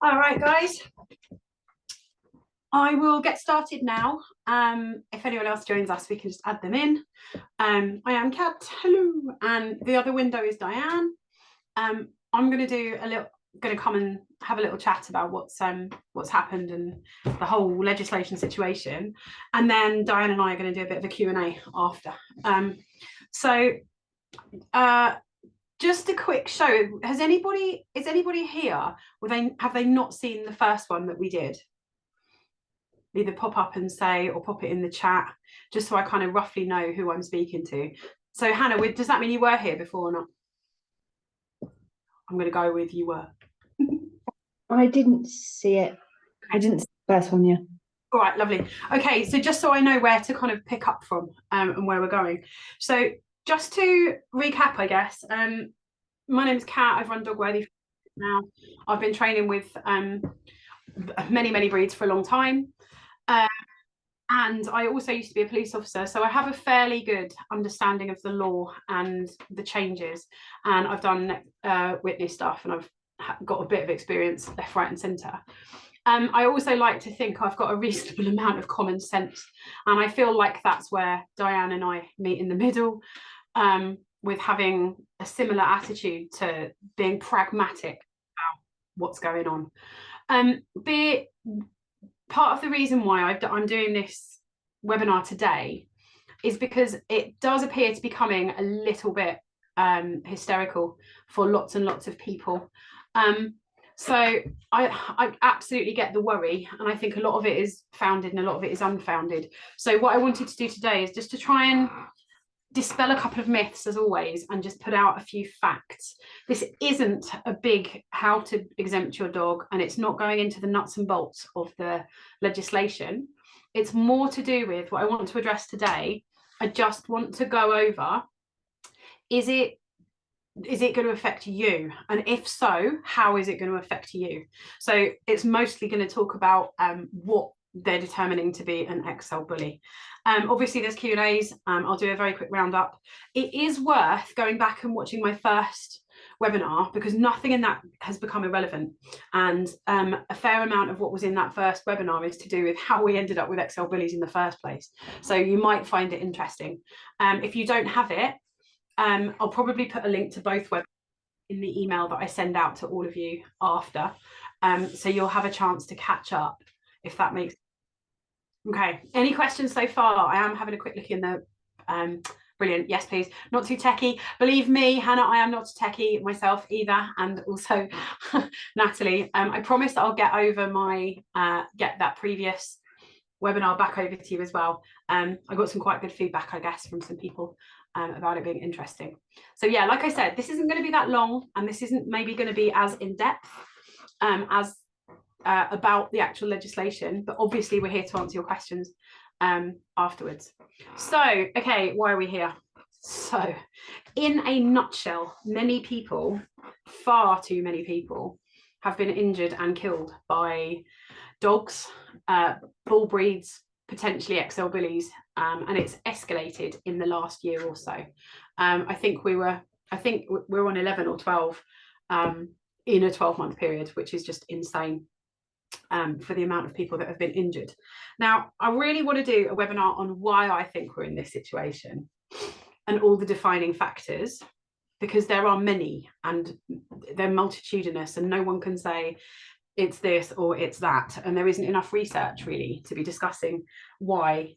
All right, guys. I will get started now. If anyone else joins us, we can just add them in. I am Kat, hello, and the other window is Diane. I'm going to come and have a little chat about what's happened and the whole legislation situation, and then Diane and I are going to do a bit of a Q&A after. Just a quick show. Is anybody here? Have they not seen the first one that we did? Either pop up and say, or pop it in the chat, just so I kind of roughly know who I'm speaking to. So Hannah, does that mean you were here before or not? I'm going to go with you were. I didn't see it. I didn't see the first one, yeah. All right, lovely. Okay, so just so I know where to kind of pick up from and where we're going. So just to recap, I guess, my name is Kat. I've run Dogworthy now. I've been training with many breeds for a long time. And I also used to be a police officer, so I have a fairly good understanding of the law and the changes. And I've done witness stuff, and I've got a bit of experience left, right, and centre. I also like to think I've got a reasonable amount of common sense, and I feel like that's where Diane and I meet in the middle, with having a similar attitude to being pragmatic about what's going on. Part of the reason why I'm doing this webinar today is because it does appear to be becoming a little bit hysterical for lots and lots of people. So I absolutely get the worry, and I think a lot of it is founded and a lot of it is unfounded. So what I wanted to do today is just to try and dispel a couple of myths, as always, and just put out a few facts. This isn't a big how to exempt your dog, and it's not going into the nuts and bolts of the legislation. It's more to do with what I want to address today. I just want to go over, is it going to affect you? And if so, how is it going to affect you? So it's mostly going to talk about what they're determining to be an XL bully. Obviously there's Q&As. I'll do a very quick roundup. It is worth going back and watching my first webinar, because nothing in that has become irrelevant, and a fair amount of what was in that first webinar is to do with how we ended up with XL bullies in the first place. So you might find it interesting. If you don't have it, I'll probably put a link to both webinars in the email that I send out to all of you after, so you'll have a chance to catch up, if that makes sense. Okay, any questions so far? I am having a quick look in the brilliant, yes please. Not too techie, believe me, Hannah, I am not a techie myself either, and also Natalie. I promise that I'll get over my get that previous webinar back over to you as well. I got some quite good feedback, I guess, from some people about it being interesting. So yeah, like I said, this isn't going to be that long, and this isn't maybe going to be as in-depth as about the actual legislation, but obviously we're here to answer your questions afterwards. So, okay, why are we here? So, in a nutshell, many people, far too many people, have been injured and killed by dogs, bull breeds, potentially XL bullies, and it's escalated in the last year or so. I think we're on 11 or 12 in a 12-month period, which is just insane. For the amount of people that have been injured. Now, I really want to do a webinar on why I think we're in this situation and all the defining factors, because there are many and they're multitudinous, and no one can say it's this or it's that, and there isn't enough research really to be discussing why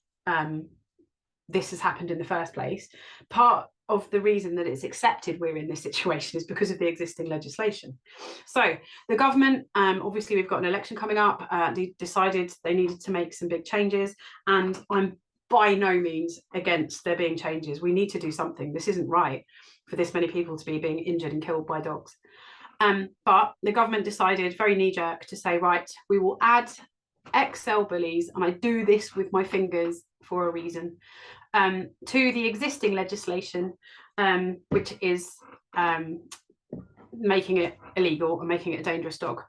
this has happened in the first place. Part of the reason that it's accepted we're in this situation is because of the existing legislation. So the government, obviously we've got an election coming up, they decided they needed to make some big changes, and I'm by no means against there being changes. We need to do something. This isn't right for this many people to be being injured and killed by dogs. But the government decided, very knee-jerk, to say, right, we will add XL bullies, and I do this with my fingers for a reason, to the existing legislation, which is making it illegal and making it a dangerous dog.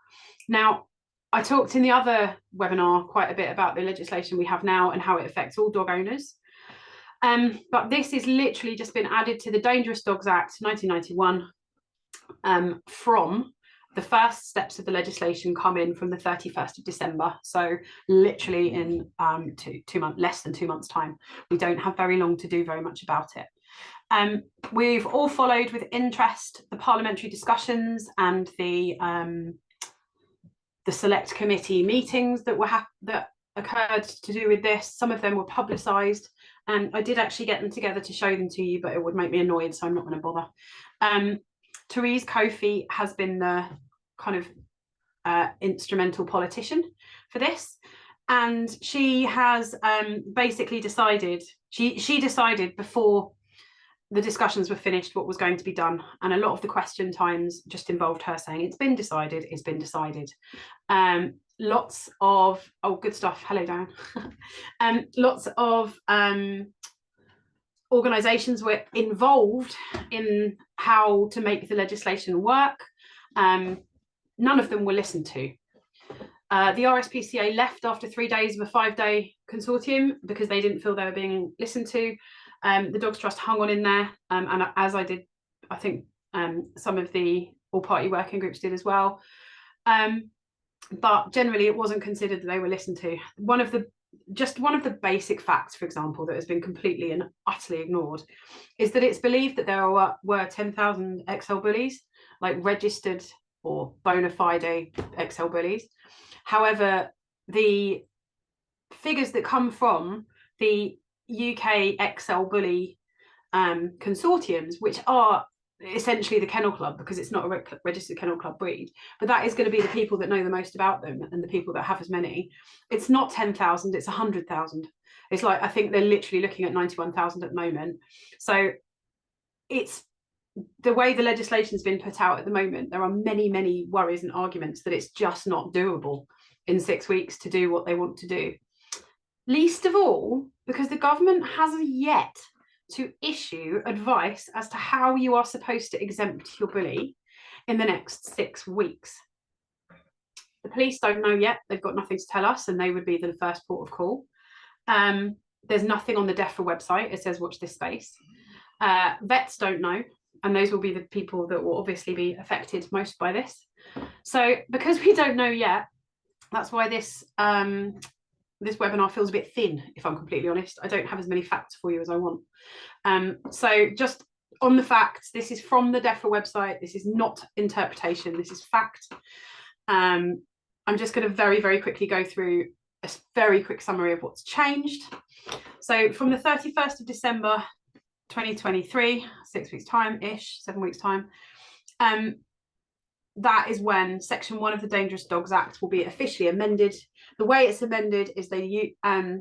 Now, I talked in the other webinar quite a bit about the legislation we have now and how it affects all dog owners. But this is literally just been added to the Dangerous Dogs Act 1991 from The first steps of the legislation come in from the 31st of December. So literally in less than 2 months' time. We don't have very long to do very much about it. We've all followed with interest the parliamentary discussions and the select committee meetings that occurred to do with this. Some of them were publicised, and I did actually get them together to show them to you, but it would make me annoyed, so I'm not going to bother. Therese Coffey has been the kind of instrumental politician for this, and she has basically decided, she decided before the discussions were finished what was going to be done, and a lot of the question times just involved her saying it's been decided, it's been decided. Lots of good stuff. Hello, Dan. Lots of organisations were involved in how to make the legislation work. None of them were listened to. The RSPCA left after 3 days of a 5-day consortium because they didn't feel they were being listened to. The Dogs Trust hung on in there, and as I did, I think some of the all-party working groups did as well. But generally, it wasn't considered that they were listened to. One of the basic facts, for example, that has been completely and utterly ignored, is that it's believed that there were 10,000 XL bullies, like registered or bona fide XL bullies. However, the figures that come from the UK XL bully consortiums, which are essentially the Kennel Club, because it's not a registered Kennel Club breed, but that is going to be the people that know the most about them and the people that have as many. It's not 10,000, it's 100,000. It's like, I think they're literally looking at 91,000 at the moment. So it's the way the legislation's been put out at the moment. There are many worries and arguments that it's just not doable in 6 weeks to do what they want to do. Least of all, because the government hasn't yet to issue advice as to how you are supposed to exempt your bully in the next 6 weeks. The police don't know yet. They've got nothing to tell us, and they would be the first port of call. There's nothing on the DEFRA website. It says watch this space. Vets don't know, and those will be the people that will obviously be affected most by this. So because we don't know yet, that's why this webinar feels a bit thin, if I'm completely honest. I don't have as many facts for you as I want. So just on the facts, this is from the DEFRA website. This is not interpretation, this is fact. I'm just going to very quickly go through a very quick summary of what's changed. So from the 31st of December 2023, 6 weeks time-ish, 7 weeks time, that is when Section 1 of the Dangerous Dogs Act will be officially amended. The way it's amended is they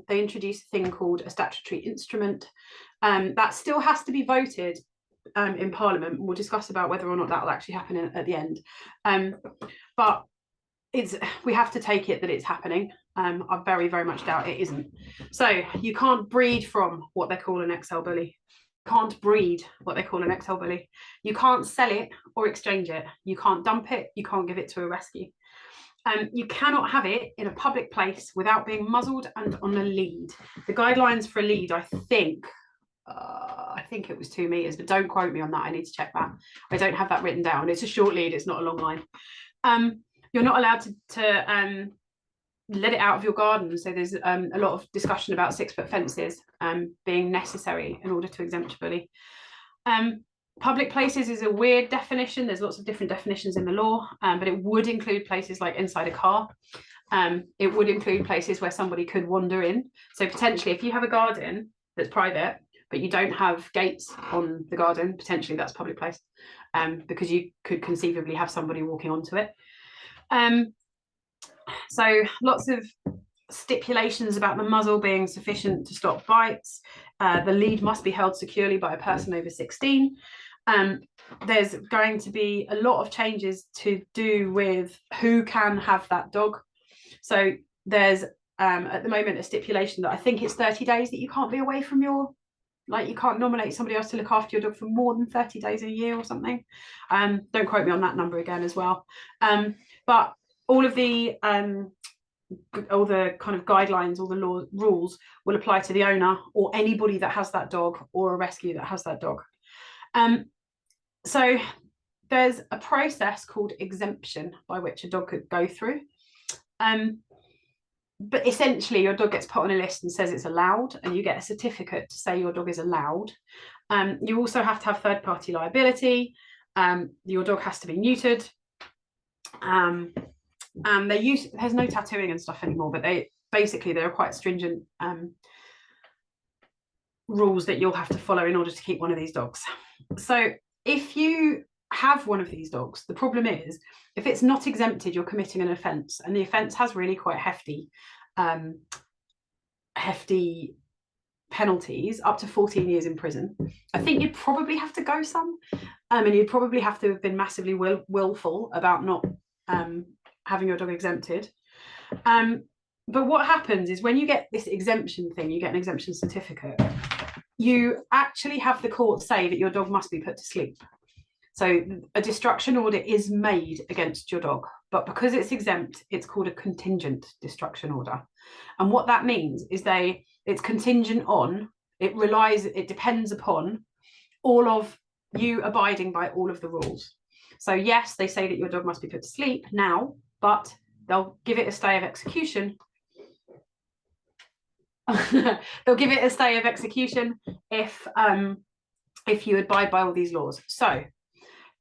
introduce a thing called a statutory instrument. That still has to be voted in Parliament. We'll discuss about whether or not that will actually happen at the end. But we have to take it that it's happening. I very much doubt it isn't. So you can't breed from what they call an XL bully. Can't breed what they call an XL bully. You can't sell it or exchange it. You can't dump it. You can't give it to a rescue. You cannot have it in a public place without being muzzled and on a lead. The guidelines for a lead, I think it was 2 meters, but don't quote me on that. I need to check that. I don't have that written down. It's a short lead. It's not a long line. You're not allowed to let it out of your garden. So there's a lot of discussion about 6-foot fences being necessary in order to exempt a bully. Public places is a weird definition. There's lots of different definitions in the law, but it would include places like inside a car. It would include places where somebody could wander in. So potentially if you have a garden that's private, but you don't have gates on the garden, potentially that's public place, because you could conceivably have somebody walking onto it. So lots of stipulations about the muzzle being sufficient to stop bites. The lead must be held securely by a person over 16. There's going to be a lot of changes to do with who can have that dog. So there's at the moment a stipulation that I think it's 30 days that you can't be away from your, like you can't nominate somebody else to look after your dog for more than 30 days a year or something. Don't quote me on that number again as well. But all the kind of guidelines, all the rules will apply to the owner or anybody that has that dog or a rescue that has that dog. So there's a process called exemption by which a dog could go through. But essentially your dog gets put on a list and says it's allowed, and you get a certificate to say your dog is allowed. You also have to have third-party liability. Your dog has to be neutered. And there's no tattooing and stuff anymore, but there are quite stringent rules that you'll have to follow in order to keep one of these dogs. So if you have one of these dogs, the problem is if it's not exempted, you're committing an offence, and the offence has really quite hefty penalties, up to 14 years in prison. I think you'd probably have to go some, and you'd probably have to have been massively willful about not having your dog exempted. But what happens is when you get this exemption thing, you get an exemption certificate, you actually have the court say that your dog must be put to sleep. So a destruction order is made against your dog, but because it's exempt, it's called a contingent destruction order. And what that means is it's contingent on, it depends upon all of you abiding by all of the rules. So yes, they say that your dog must be put to sleep now, but they'll give it a stay of execution. They'll give it a stay of execution if you abide by all these laws. So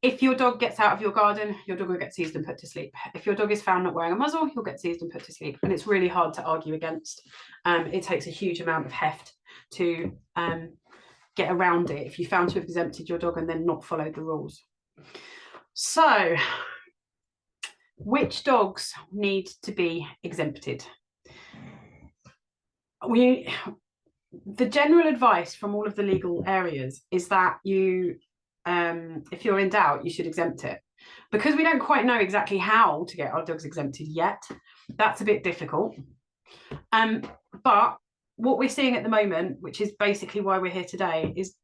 if your dog gets out of your garden, your dog will get seized and put to sleep. If your dog is found not wearing a muzzle, you'll get seized and put to sleep. And it's really hard to argue against. It takes a huge amount of heft to get around it if you found to have exempted your dog and then not followed the rules. So, which dogs need to be exempted? The general advice from all of the legal areas is that if you're in doubt, you should exempt it. Because we don't quite know exactly how to get our dogs exempted yet, that's a bit difficult. But what we're seeing at the moment, which is basically why we're here today, is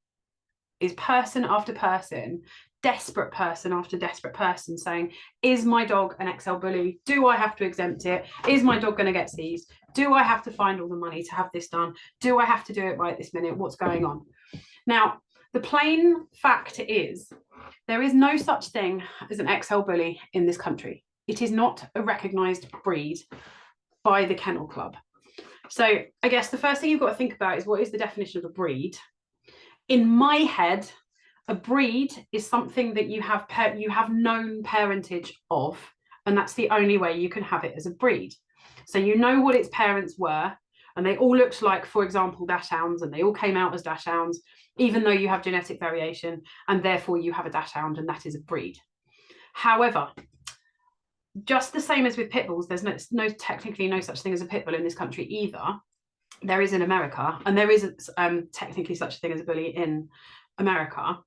person after person, desperate person after desperate person saying, is my dog an XL bully? Do I have to exempt it? Is my dog going to get seized? Do I have to find all the money to have this done? Do I have to do it right this minute? What's going on? Now, the plain fact is there is no such thing as an XL bully in this country. It is not a recognised breed by the Kennel Club. So I guess the first thing you've got to think about is, what is the definition of a breed? In my head, a breed is something that you have known parentage of, and that's the only way you can have it as a breed. So you know what its parents were, and they all looked like, for example, dachshunds, and they all came out as dachshunds, even though you have genetic variation, and therefore you have a dachshund, and that is a breed. However, just the same as with pit bulls, there's technically no such thing as a pit bull in this country either. There is in America, and there isn't technically such a thing as a bully in America.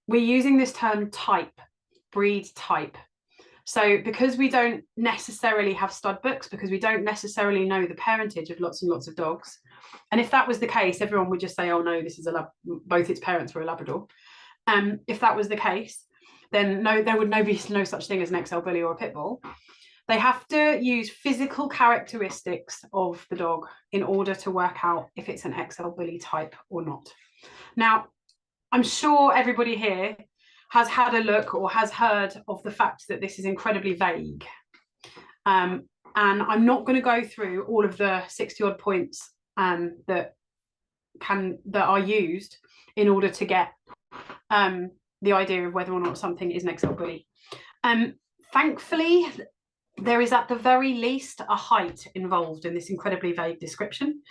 We're using this term type, breed type. So because we don't necessarily have stud books, because we don't necessarily know the parentage of lots and lots of dogs, and if that was the case, everyone would just say, oh no, this is both its parents were a Labrador. If that was the case, then there would be no such thing as an XL bully or a pit bull. They have to use physical characteristics of the dog in order to work out if it's an XL bully type or not. Now, I'm sure everybody here has had a look or has heard of the fact that this is incredibly vague. And I'm not going to go through all of the 60 odd points that are used in order to get the idea of whether or not something is an XL bully. Thankfully, there is at the very least a height involved in this incredibly vague description.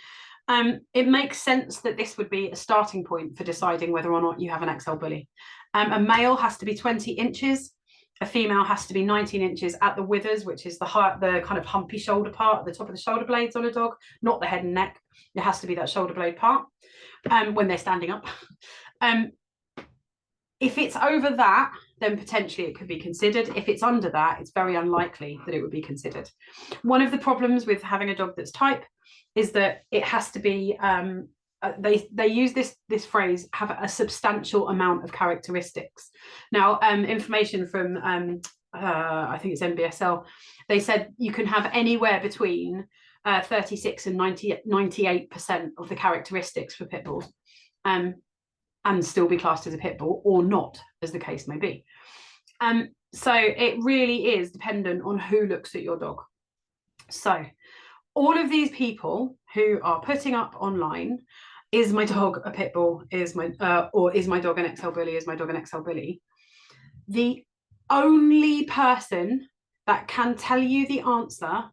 It makes sense that this would be a starting point for deciding whether or not you have an XL bully. A male has to be 20 inches, a female has to be 19 inches at the withers, which is the kind of humpy shoulder part, the top of the shoulder blades on a dog, not the head and neck. It has to be that shoulder blade part when they're standing up. If it's over that, then potentially it could be considered. If it's under that, it's very unlikely that it would be considered. One of the problems with having a dog that's type is that it has to be, they use this phrase, have a substantial amount of characteristics. Now, information from, I think it's NBSL, they said you can have anywhere between 36 and 98% of the characteristics for pit bulls. And still be classed as a pit bull or not, as the case may be. So it really is dependent on who looks at your dog. So all of these people who are putting up online, is my dog a pit bull? Or is my dog an XL bully? Is my dog an XL bully? The only person that can tell you the answer,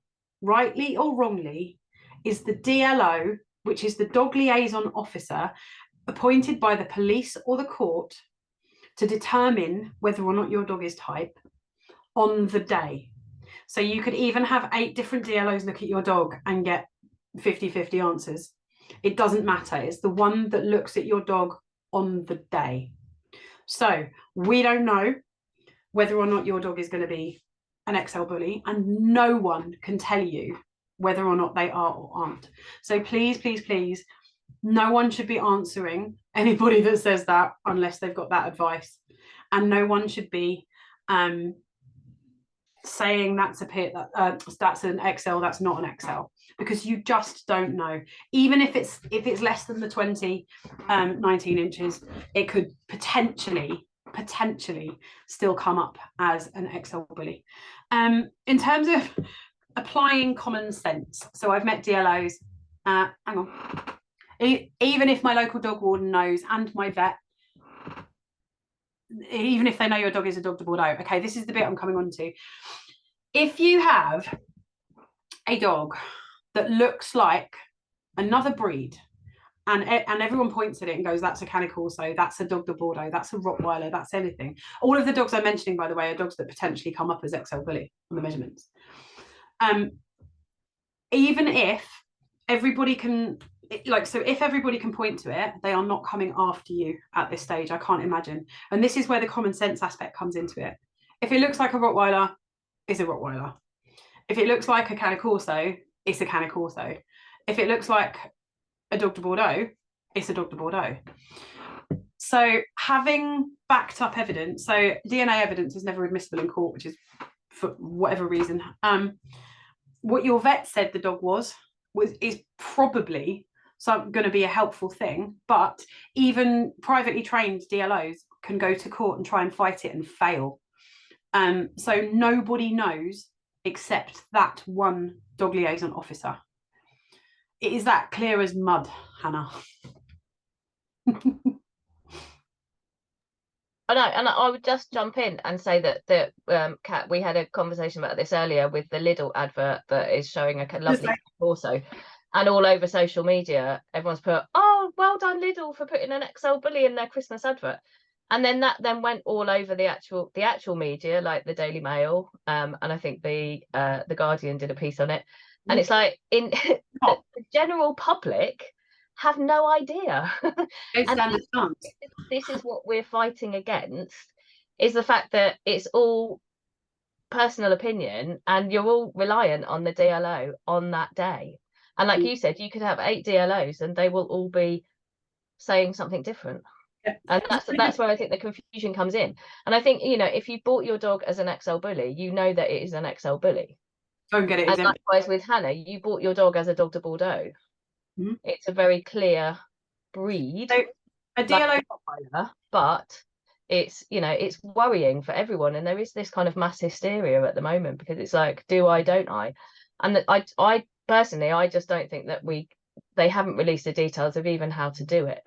rightly or wrongly, is the DLO, which is the dog liaison officer appointed by the police or the court to determine whether or not your dog is type on the day. So you could even have 8 different DLOs look at your dog and get 50-50 answers. It doesn't matter. It's the one that looks at your dog on the day. So we don't know whether or not your dog is going to be an XL bully, and no one can tell you whether or not they are or aren't. So please, please, please, no one should be answering anybody that says that unless they've got that advice. And no one should be saying that's a pit, that's an XL, that's not an XL, because you just don't know. Even if it's less than the 19 inches, it could potentially still come up as an XL bully. In terms of applying common sense, so I've met DLOs, hang on, even if my local dog warden knows, and my vet, even if they know your dog is a dog de Bordeaux, okay, this is the bit I'm coming on to. If you have a dog that looks like another breed, and everyone points at it and goes, that's a Canis Corso, that's a dog de Bordeaux, that's a Rottweiler, that's anything. All of the dogs I'm mentioning, by the way, are dogs that potentially come up as XL bully on the measurements. Even if everybody can, if everybody can point to it, they are not coming after you at this stage. I can't imagine. And this is where the common sense aspect comes into it. If it looks like a Rottweiler, it's a Rottweiler. If it looks like a Canis Corso, it's a Canis Corso. If it looks like a dog de Bordeaux, it's a dog de Bordeaux. So having backed up evidence, so DNA evidence is never admissible in court, which is for whatever reason. What your vet said the dog is probably going to be a helpful thing, but even privately trained DLOs can go to court and try and fight it and fail. So nobody knows except that one dog liaison officer. It is that clear as mud, Hannah. I know, and I would just jump in and say that Kat, we had a conversation about this earlier with the Lidl advert that is showing a lovely Corso, and all over social media, everyone's put, "Oh, well done Lidl for putting an XL bully in their Christmas advert," and then that went all over the actual media, like the Daily Mail, and I think the Guardian did a piece on it, and it's like the general public have no idea. And this is what we're fighting against, is the fact that it's all personal opinion and you're all reliant on the DLO on that day. And like you said, you could have 8 DLOs and they will all be saying something different. Yeah. And that's where I think the confusion comes in. And I think, if you bought your dog as an XL bully, you know that it is an XL bully. Don't get it. And likewise with Hannah, you bought your dog as a dog de Bordeaux. Mm-hmm. It's a very clear breed, so a DLO, but it's it's worrying for everyone, and there is this kind of mass hysteria at the moment because it's like, do I, don't I? And that I personally, I just don't think that they haven't released the details of even how to do it.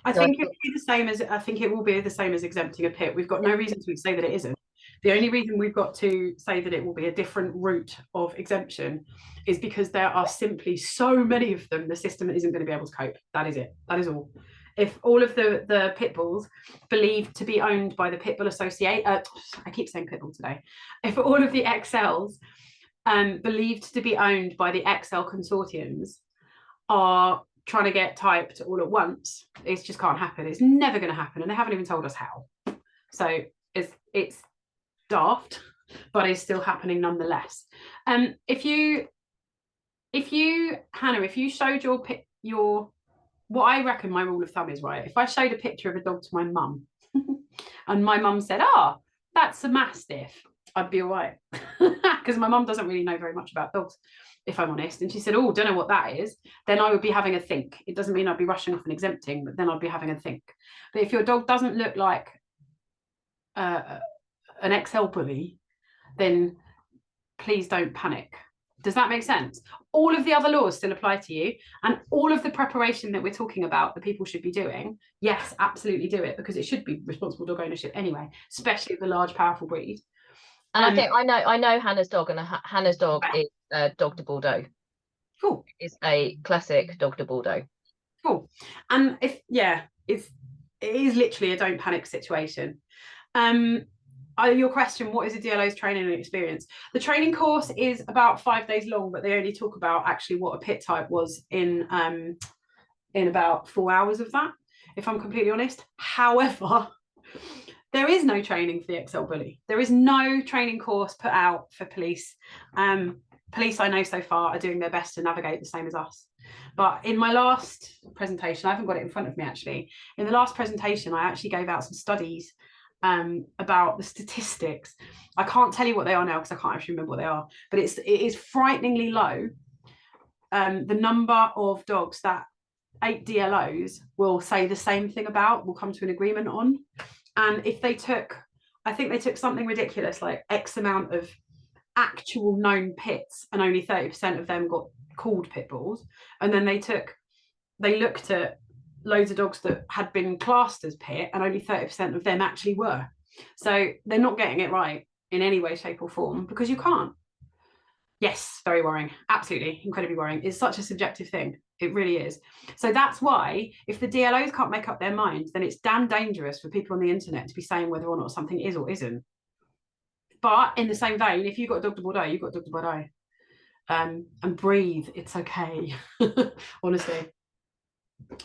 I think it will be the same as exempting a pit. We've got no reason to say that it isn't. The only reason we've got to say that it will be a different route of exemption is because there are simply so many of them, the system isn't going to be able to cope. That is it. That is all. If all of the pit bulls believed to be owned by the Pitbull Association, I keep saying pit bull today. If all of the XLs believed to be owned by the XL consortiums are trying to get typed all at once, it just can't happen. It's never going to happen, and they haven't even told us how. So it's daft, but it's still happening nonetheless. If you Hannah, if you showed your what I reckon my rule of thumb is, right, if I showed a picture of a dog to my mum and my mum said, that's a Mastiff, I'd be all right, because my mum doesn't really know very much about dogs, if I'm honest, and she said, don't know what that is, then I would be having a think. It doesn't mean I'd be rushing off and exempting, but then I'd be having a think. But if your dog doesn't look like an XL bully, then please don't panic. Does that make sense? All of the other laws still apply to you, and all of the preparation that we're talking about that people should be doing, yes, absolutely do it, because it should be responsible dog ownership anyway, especially with a large, powerful breed. And I think I know Hannah's dog, and Hannah's dog is Dog de Bordeaux. Cool. It's a classic Dog de Bordeaux. Cool. And it is literally a don't panic situation. Your question, what is a DLO's training and experience? The training course is about 5 days long, but they only talk about actually what a pit type was in about 4 hours of that, if I'm completely honest. However, there is no training for the XL bully. There is no training course put out for police. Police I know so far are doing their best to navigate the same as us. But in my last presentation, I haven't got it in front of me actually. In the last presentation, I actually gave out some studies about the statistics. I can't tell you what they are now because I can't actually remember what they are, but it is frighteningly low. The number of dogs that 8 DLOs will say the same thing about, will come to an agreement on. And if they took, I think they took something ridiculous, like X amount of actual known pits, and only 30% of them got called pit bulls. And then they looked at loads of dogs that had been classed as pit, and only 30% of them actually were. So they're not getting it right in any way, shape or form, because you can't. Yes, very worrying. Absolutely, incredibly worrying. It's such a subjective thing. It really is. So that's why if the DLOs can't make up their minds, then it's damn dangerous for people on the internet to be saying whether or not something is or isn't. But in the same vein, if you've got a Dog de Bordeaux, you've got Dog de Bordeaux. And breathe, it's okay. Honestly.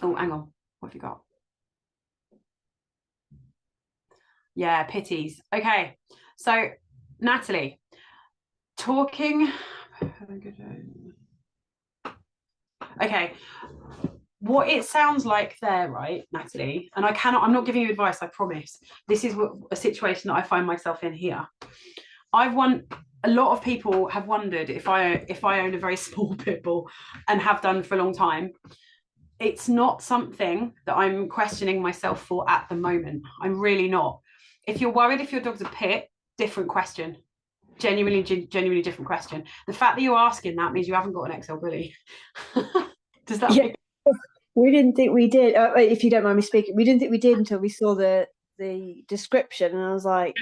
Oh, hang on. What have you got? Yeah, pitties. Okay. So, Natalie, talking. Okay. What it sounds like there, right, Natalie? And I'm not giving you advice, I promise. This is a situation that I find myself in here. A lot of people have wondered if I own a very small pit bull, and have done for a long time. It's not something that I'm questioning myself for at the moment. I'm really not. If you're worried if your dog's a pit, different question. Genuinely different question. The fact that you're asking that means you haven't got an XL bully. Does that make We didn't think we did. If you don't mind me speaking, we didn't think we did until we saw the description, and I was like,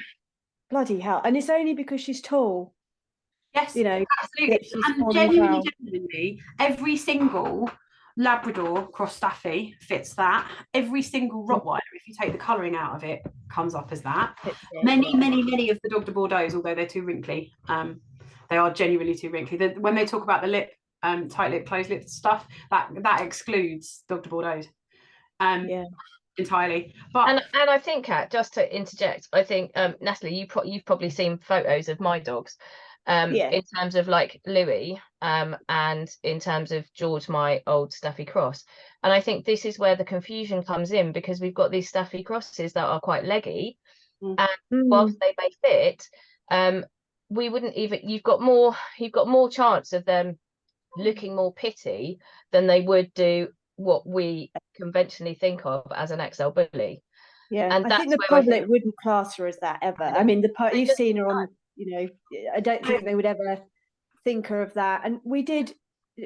bloody hell. And it's only because she's tall. Yes, you know, absolutely. And genuinely, every single Labrador cross Staffy fits that. Every single Rottweiler, if you take the colouring out of it, comes up as that. Many of the Dog de Bordeaux, although they're too wrinkly, they are genuinely too wrinkly. When they talk about the lip, tight lip, closed lip stuff, that excludes Dog de Bordeaux. Entirely. But and I think, Kat, just to interject, I think Natalie, you've probably seen photos of my dogs. In terms of like Louis, and in terms of George, my old Staffy Cross. And I think this is where the confusion comes in, because we've got these Staffy Crosses that are quite leggy, and whilst they may fit, we wouldn't even, you've got more chance of them looking more pitty than they would do what we conventionally think of as an XL bully. Yeah, and I think the public wouldn't class her as that ever. I mean, you've seen her on, I don't think they would ever think her of that. And we did,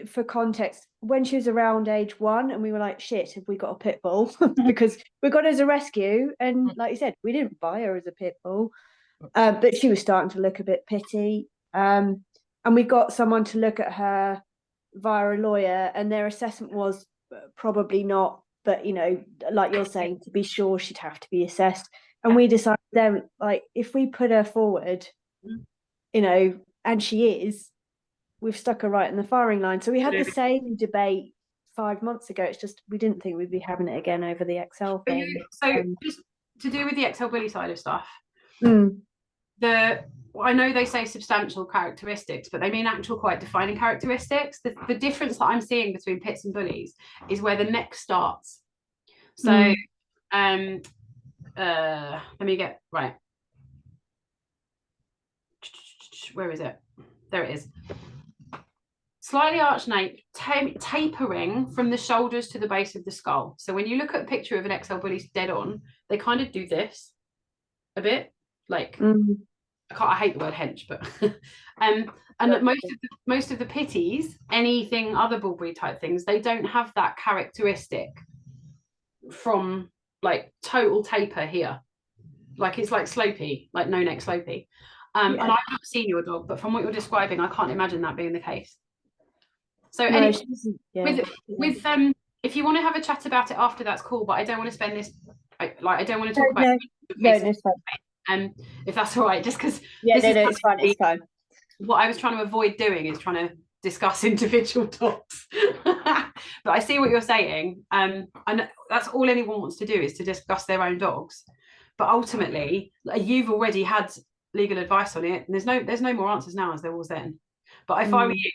for context, when she was around age 1, and we were like, shit, have we got a pit bull? Because we got her as a rescue, and like you said, we didn't buy her as a pit bull, but she was starting to look a bit pitty. And we got someone to look at her via a lawyer, and their assessment was probably not, but like you're saying, to be sure, she'd have to be assessed. And we decided then, like, if we put her forward, and she is, we've stuck her right in the firing line. So we had the same debate 5 months ago. It's just we didn't think we'd be having it again over the XL thing. So just to do with the XL bully side of stuff, I know they say substantial characteristics, but they mean actual quite defining characteristics. The difference that I'm seeing between pits and bullies is where the neck starts. So let me get right. Where is it? There it is. Slightly arched nape, tapering from the shoulders to the base of the skull. So when you look at a picture of an XL bully dead on, they kind of do this a bit, Like I hate the word hench, but and most of the pitties, anything other bull breed type things, they don't have that characteristic from like total taper here. Like it's like slopey, like no neck slopey. And I've not seen your dog, but from what you're describing, I can't imagine that being the case. So no, anyway, with if you want to have a chat about it after, that's cool. But I don't want to spend this I don't want to talk about if that's all right, just because it's fine. It's fine. What I was trying to avoid doing is trying to discuss individual dogs. But I see what you're saying, and that's all anyone wants to do is to discuss their own dogs. But ultimately, you've already had legal advice on it, and there's no more answers now as there was then. But if I were you,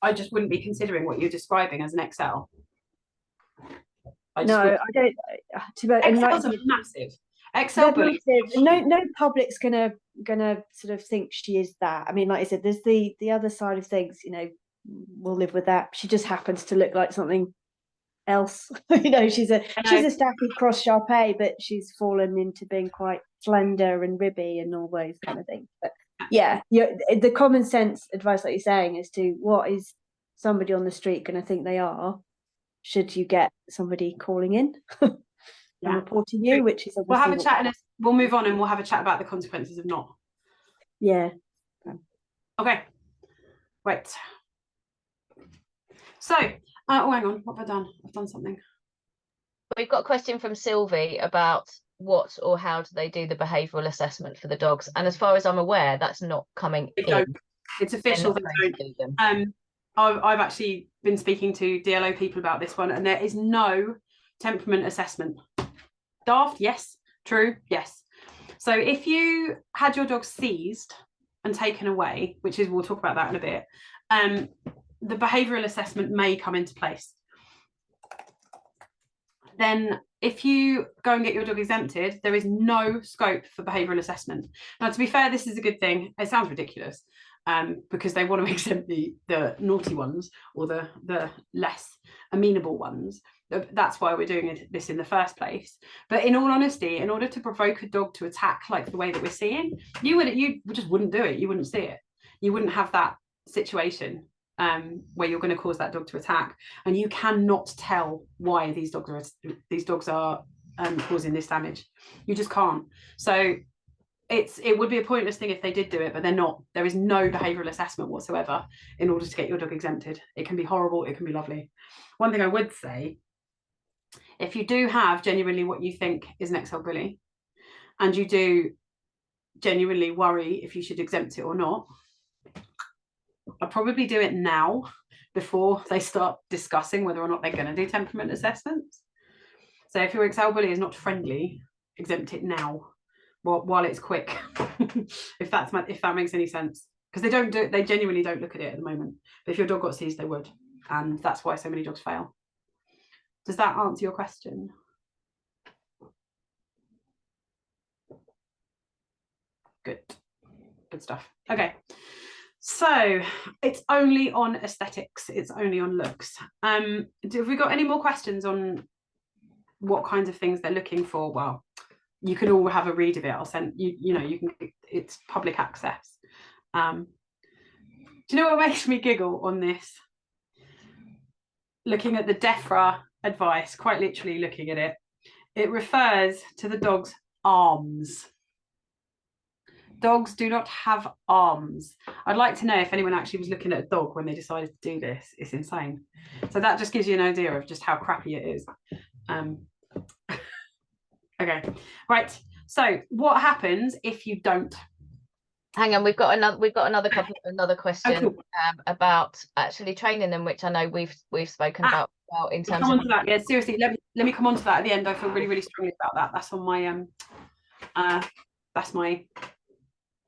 I just wouldn't be considering what you're describing as an XL. I don't. XLs are massive. XL bullies. No public's gonna sort of think she is that. I mean, like I said, there's the other side of things. You know, we'll live with that. She just happens to look like something else. You know, she's a Staffy cross Sharpei, but she's fallen into being quite slender and ribby and all those kind of things. But yeah, the common sense advice that you're saying is to what is somebody on the street going to think they are, should you get somebody calling in and reporting you, which is we'll have a chat and we'll move on and we'll have a chat about the consequences of not. Yeah. Okay. Right. So, oh, hang on. What have I done? I've done something. We've got a question from Sylvie about what or how do they do the behavioural assessment for the dogs? And as far as I'm aware, that's not coming in. It's official. I've actually been speaking to DLO people about this one, and there is no temperament assessment. Daft, yes. True, yes. So if you had your dog seized and taken away, which is, we'll talk about that in a bit, the behavioural assessment may come into place. Then if you go and get your dog exempted, there is no scope for behavioural assessment. Now, to be fair, this is a good thing. It sounds ridiculous because they want to exempt the naughty ones or the less amenable ones. That's why we're doing this in the first place. But in all honesty, in order to provoke a dog to attack like the way that we're seeing, you just wouldn't do it. You wouldn't see it. You wouldn't have that situation where you're going to cause that dog to attack, and you cannot tell why these dogs are causing this damage. You just can't. So it would be a pointless thing if they did do it, but they're not. There is no behavioural assessment whatsoever in order to get your dog exempted. It can be horrible, it can be lovely. One thing I would say, if you do have genuinely what you think is an XL bully, and you do genuinely worry if you should exempt it or not, I'll probably do it now before they start discussing whether or not they're going to do temperament assessments. So if your XL bully is not friendly, exempt it now while it's quick. if that makes any sense, because they genuinely don't look at it at the moment. But if your dog got seized, they would, and that's why so many dogs fail. Does that answer your question? Good stuff. Okay. So it's only on aesthetics, it's only on looks. Have we got any more questions on what kinds of things they're looking for? Well, you can all have a read of it. I'll send you, you can, it's public access. Do you know what makes me giggle on this? Looking at the DEFRA advice, quite literally looking at it, it refers to the dog's arms. Dogs do not have arms. I'd like to know if anyone actually was looking at a dog when they decided to do this. It's insane. So that just gives you an idea of just how crappy it is. Okay, right. So what happens if you don't? Hang on, we've got another question about actually training them, which I know we've spoken about in terms of. Come on to that. Yeah, seriously, let me come on to that at the end. I feel really, really strongly about that. That's on my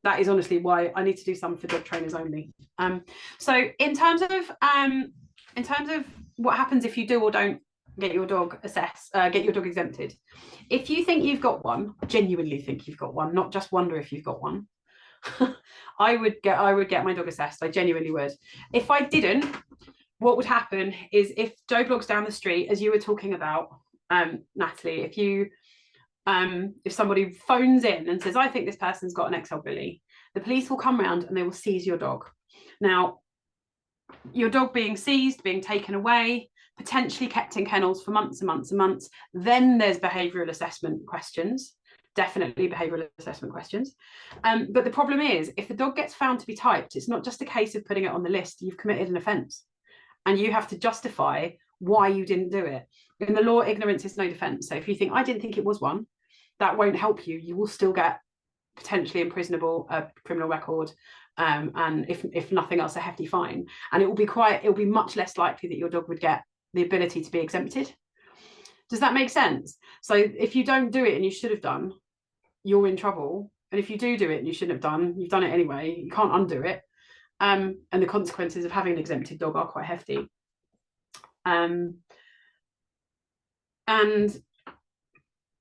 that is honestly why I need to do some for dog trainers only. So in terms of what happens if you do or don't get your dog assessed, get your dog exempted. If you think you've got one, genuinely think you've got one, not just wonder if you've got one, I would get my dog assessed. I genuinely would. If I didn't, what would happen is if Joe Blogs down the street, as you were talking about, Natalie, if you if somebody phones in and says, I think this person's got an XL bully, the police will come round and they will seize your dog. Now, your dog being seized, being taken away, potentially kept in kennels for months and months and months, then there's behavioural assessment questions, definitely behavioural assessment questions. But the problem is, if the dog gets found to be typed, it's not just a case of putting it on the list, you've committed an offence and you have to justify why you didn't do it. In the law, ignorance is no defence. So if you think, I didn't think it was one, that won't help you. You will still get potentially imprisonable, criminal record, and if nothing else, a hefty fine. And it will be much less likely that your dog would get the ability to be exempted. Does that make sense? So if you don't do it and you should have done, you're in trouble. And if you do it and you shouldn't have done, you've done it anyway, you can't undo it. And the consequences of having an exempted dog are quite hefty. And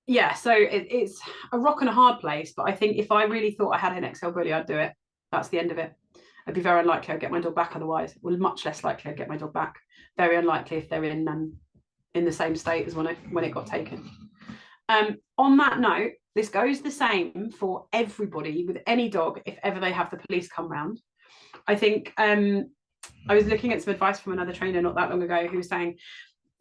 yeah, so it's a rock and a hard place. But I think if I really thought I had an XL bully, I'd do it. That's the end of it. It'd be very unlikely I'd get my dog back otherwise. Well, much less likely I'd get my dog back. Very unlikely if they're in the same state as when it got taken. On that note, this goes the same for everybody with any dog if ever they have the police come round. I think I was looking at some advice from another trainer not that long ago who was saying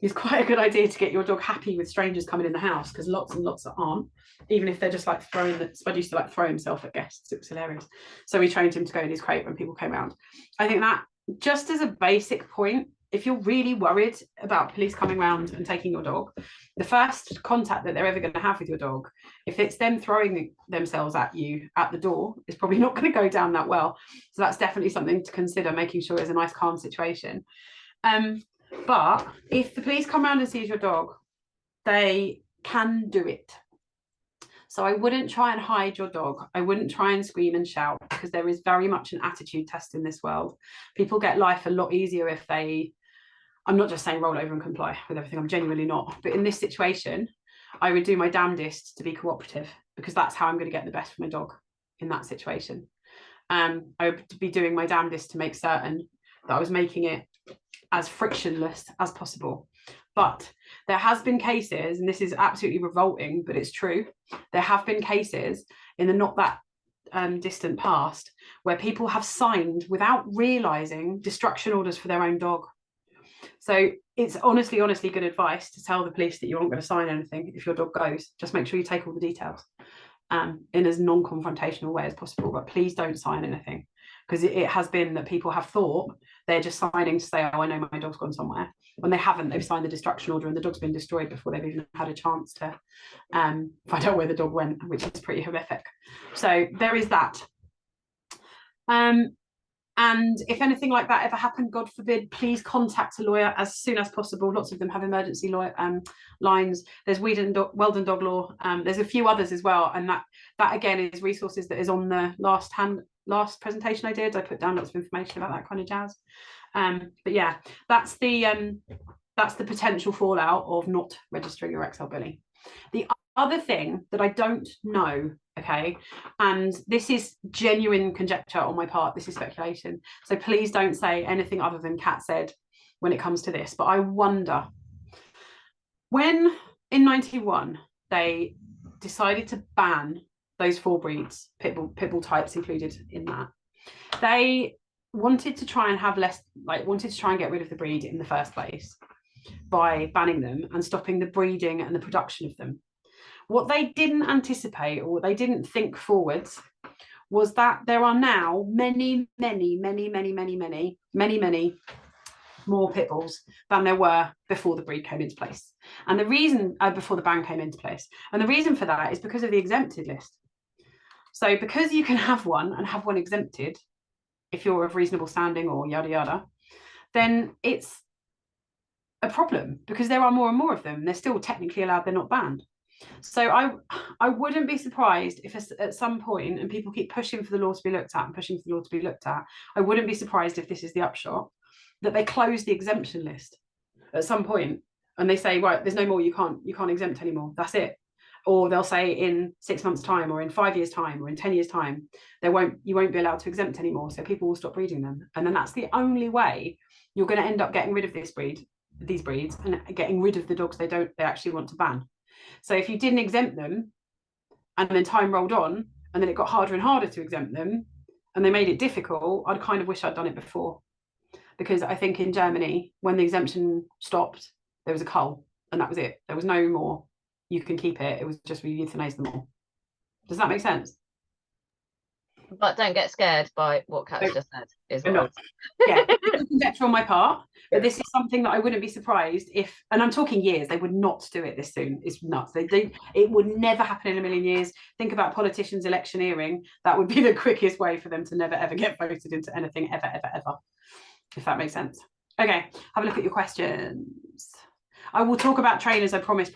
it's quite a good idea to get your dog happy with strangers coming in the house, because lots and lots aren't, even if they're just like Spud used to like throw himself at guests. It was hilarious. So we trained him to go in his crate when people came around. I think that just as a basic point, if you're really worried about police coming around and taking your dog, the first contact that they're ever going to have with your dog, if it's them throwing themselves at you at the door, is probably not going to go down that well. So that's definitely something to consider, making sure it's a nice, calm situation. But if the police come around and seize your dog, they can do it. So I wouldn't try and hide your dog. I wouldn't try and scream and shout, because there is very much an attitude test in this world. People get life a lot easier if they, I'm not just saying roll over and comply with everything, I'm genuinely not. But in this situation, I would do my damnedest to be cooperative, because that's how I'm going to get the best for my dog in that situation. I would be doing my damnedest to make certain that I was making it as frictionless as possible. But there has been cases, and this is absolutely revolting, but it's true. There have been cases in the not that distant past where people have signed without realizing destruction orders for their own dog. So it's honestly good advice to tell the police that you aren't going to sign anything if your dog goes. Just make sure you take all the details in as non-confrontational way as possible, but please don't sign anything, because it has been that people have thought they're just signing to say, oh, I know my dog's gone somewhere, when they haven't. They've signed the destruction order and the dog's been destroyed before they've even had a chance to find out where the dog went, which is pretty horrific. So there is that. And if anything like that ever happened, God forbid, please contact a lawyer as soon as possible. Lots of them have emergency lawyer lines. There's Weldon Dog Law. There's a few others as well. And that again is resources that is on the last presentation I did. I put down lots of information about that kind of jazz. But yeah, that's the potential fallout of not registering your XL bully. The other thing that I don't know, okay, and this is genuine conjecture on my part, this is speculation, so please don't say anything other than Kat said when it comes to this, but I wonder, when in 91 they decided to ban those 4 breeds, pit bull types included in that, they wanted to try and have less, wanted to try and get rid of the breed in the first place by banning them and stopping the breeding and the production of them. What they didn't anticipate, or what they didn't think forwards, was that there are now many more pit bulls than there were before the breed came into place. And the reason, before the ban came into place, and the reason for that is because of the exempted list. So because you can have one and have one exempted, if you're of reasonable standing or yada yada, then it's a problem, because there are more and more of them. They're still technically allowed, they're not banned. So I wouldn't be surprised if at some point, and people keep pushing for the law to be looked at and pushing for the law to be looked at, I wouldn't be surprised if this is the upshot, that they close the exemption list at some point and they say, right, there's no more, you can't exempt anymore, that's it. Or they'll say in 6 months time, or in 5 years time, or in 10 years time, you won't be allowed to exempt anymore, so people will stop breeding them. And then that's the only way you're going to end up getting rid of these breeds and getting rid of the dogs they actually want to ban. So if you didn't exempt them and then time rolled on and then it got harder and harder to exempt them and they made it difficult, I'd kind of wish I'd done it before. Because I think in Germany, when the exemption stopped, there was a cull and that was it. There was no more, you can keep it. It was just we euthanized them all. Does that make sense? But don't get scared by what Kat's just said. Is what yeah, it's conjecture on my part, but this is something that I wouldn't be surprised if, and I'm talking years, they would not do it this soon. It's nuts. It would never happen in a million years. Think about politicians electioneering. That would be the quickest way for them to never ever get voted into anything ever, if that makes sense. Okay, have a look at your questions. I will talk about trainers, I promise.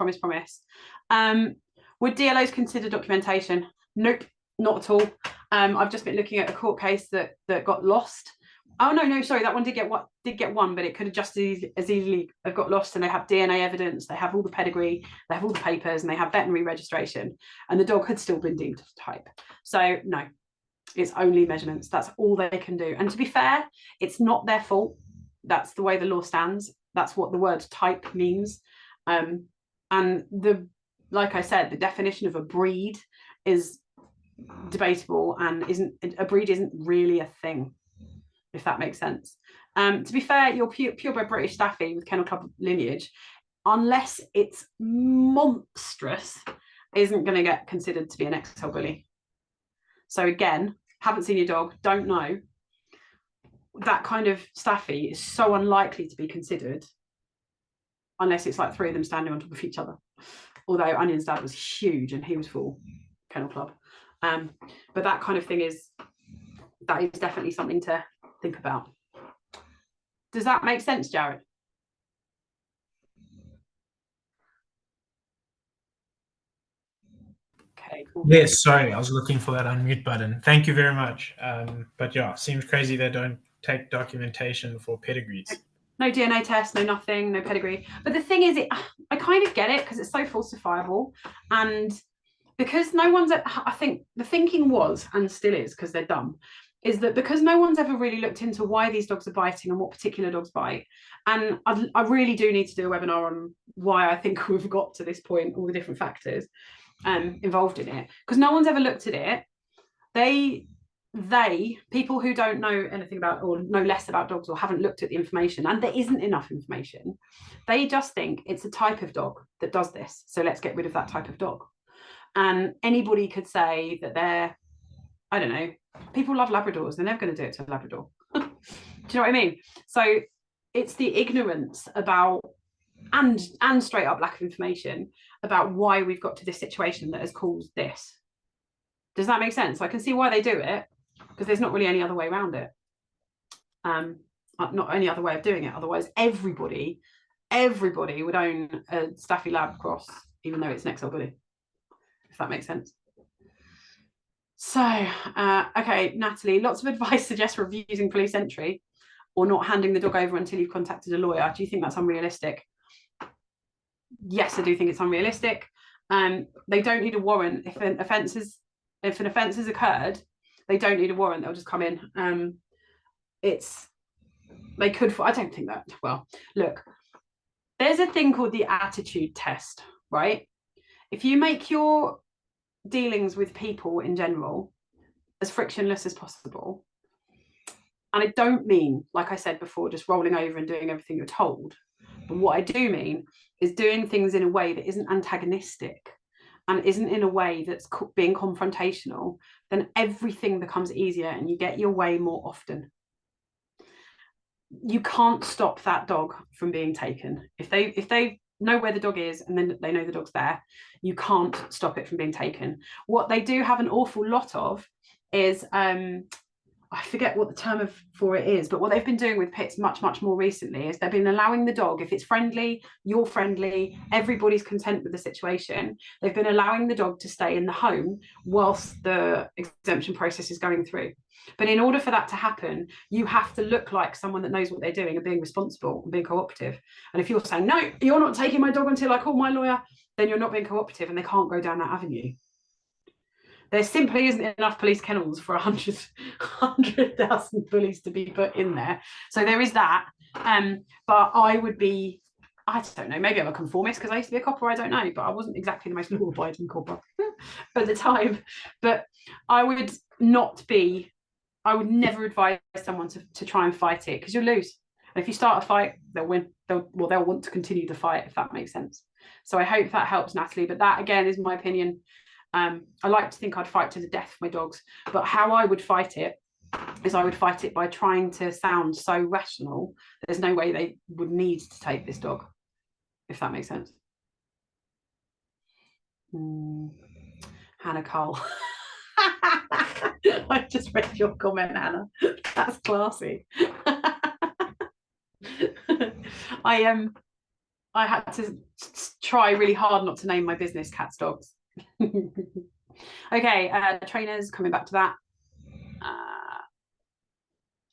Would DLOs consider documentation? Nope, not at all. I've just been looking at a court case that got lost. Oh no, sorry, that one did get one, but it could have just as easily have got lost. And they have DNA evidence, they have all the pedigree, they have all the papers, and they have veterinary registration, and the dog had still been deemed to type. So no, it's only measurements. That's all they can do. And to be fair, it's not their fault. That's the way the law stands. That's what the word type means. And like I said, the definition of a breed is debatable, and a breed isn't really a thing, if that makes sense. To be fair, your purebred British Staffy with Kennel Club lineage, unless it's monstrous, isn't going to get considered to be an XL bully. So again, haven't seen your dog, don't know. That kind of Staffy is so unlikely to be considered unless it's like 3 of them standing on top of each other. Although Onion's dad was huge and he was full Kennel Club. But that kind of thing is definitely something to think about. Does that make sense, Jared? Okay, cool. Yes, sorry, I was looking for that unmute button. Thank you very much. But yeah, seems crazy they don't take documentation for pedigrees. No DNA test, no nothing, no pedigree. But the thing is, I kind of get it because it's so falsifiable. And because no one's, I think the thinking was, and still is because they're dumb, is that because no one's ever really looked into why these dogs are biting and what particular dogs bite. And I really do need to do a webinar on why I think we've got to this point, all the different factors involved in it, because no one's ever looked at it. People who don't know anything about or know less about dogs or haven't looked at the information, and there isn't enough information, they just think it's a type of dog that does this, so let's get rid of that type of dog. And anybody could say that they're, I don't know, people love Labradors, they're never going to do it to a Labrador. Do you know what I mean? So it's the ignorance about and straight up lack of information about why we've got to this situation that has caused this. Does that make sense? I can see why they do it, because there's not really any other way around it. Not any other way of doing it. Otherwise, everybody would own a Staffy Lab cross, even though it's an XL bully, if that makes sense. So, okay, Natalie, lots of advice suggests refusing police entry or not handing the dog over until you've contacted a lawyer. Do you think that's unrealistic? Yes, I do think it's unrealistic. They don't need a warrant. If an offence has occurred, they don't need a warrant. They'll just come in. They could. I don't think that. Well, look, there's a thing called the attitude test, right? If you make your dealings with people in general as frictionless as possible, and I don't mean, like I said before, just rolling over and doing everything you're told, but what I do mean is doing things in a way that isn't antagonistic and isn't in a way that's being confrontational, then everything becomes easier and you get your way more often. You can't stop that dog from being taken. If they know where the dog is and then they know the dog's there, you can't stop it from being taken. What they do have an awful lot of is I forget what the term for it is, but what they've been doing with pits much more recently is they've been allowing the dog, if it's friendly, you're friendly, everybody's content with the situation, they've been allowing the dog to stay in the home whilst the exemption process is going through. But in order for that to happen, you have to look like someone that knows what they're doing and being responsible and being cooperative. And if you're saying, no, you're not taking my dog until I call my lawyer, then you're not being cooperative and they can't go down that avenue. There simply isn't enough police kennels for 100,000 bullies to be put in there. So there is that. But I would be I don't know, maybe I'm a conformist because I used to be a copper, I don't know, but I wasn't exactly the most law-abiding copper at the time. But I would never advise someone to try and fight it, because you'll lose. And if you start a fight, they'll win. They'll want to continue the fight, if that makes sense. So I hope that helps, Natalie. But that, again, is my opinion. I like to think I'd fight to the death for my dogs, but how I would fight it is I would fight it by trying to sound so rational. There's no way they would need to take this dog, if that makes sense. Hannah Cole. I just read your comment, Hannah. That's classy. I had to try really hard not to name my business Cats Dogs. Okay, trainers, coming back to that.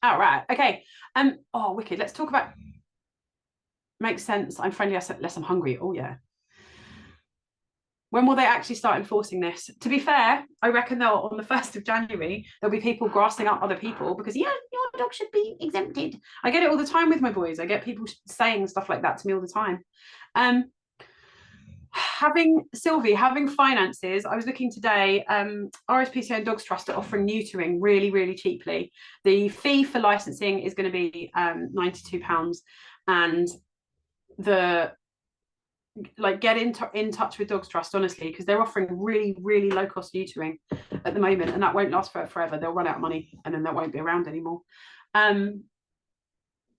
All right, okay. Oh, wicked. Let's talk about, makes sense. I'm friendly unless I'm hungry. Oh yeah. When will they actually start enforcing this? To be fair, I reckon on the 1st of January, there'll be people grassing up other people because, yeah, your dog should be exempted. I get it all the time with my boys. I get people saying stuff like that to me all the time. Sylvie, having finances, I was looking today, RSPCA and Dogs Trust are offering neutering really, really cheaply. The fee for licensing is going to be £92, and get in touch with Dogs Trust, honestly, because they're offering really, really low cost neutering at the moment, and that won't last forever. They'll run out of money and then that won't be around anymore.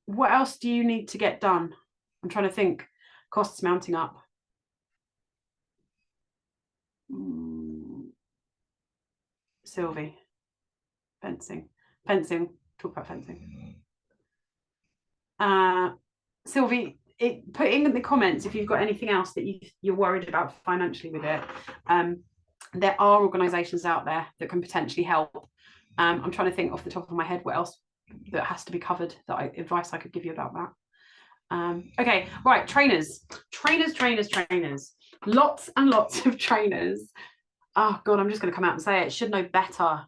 What else do you need to get done? I'm trying to think. Costs mounting up. Sylvie, fencing, talk about fencing. Sylvie, put in the comments if you've got anything else that you're worried about financially with it. There are organisations out there that can potentially help. I'm trying to think off the top of my head what else that has to be covered, advice I could give you about that. Okay, right, trainers. Lots and lots of trainers. Oh God, I'm just going to come out and say it. Should know better.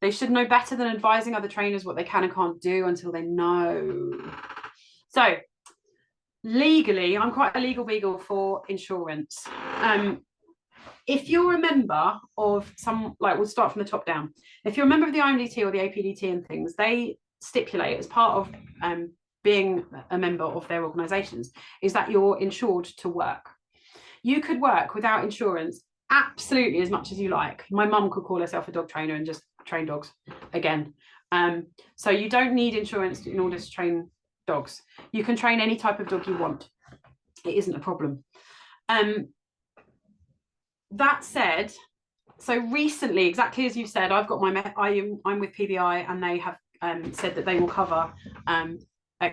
They should know better than advising other trainers what they can and can't do until they know. So legally, I'm quite a legal beagle for insurance. If you're a member of we'll start from the top down. If you're a member of the IMDT or the APDT and things, they stipulate as part of being a member of their organisations is that you're insured to work. You could work without insurance absolutely as much as you like. My mum could call herself a dog trainer and just train dogs again. So you don't need insurance in order to train dogs. You can train any type of dog you want. It isn't a problem. That said, so recently, exactly as you said, I've got I'm with PBI, and they have said that they will cover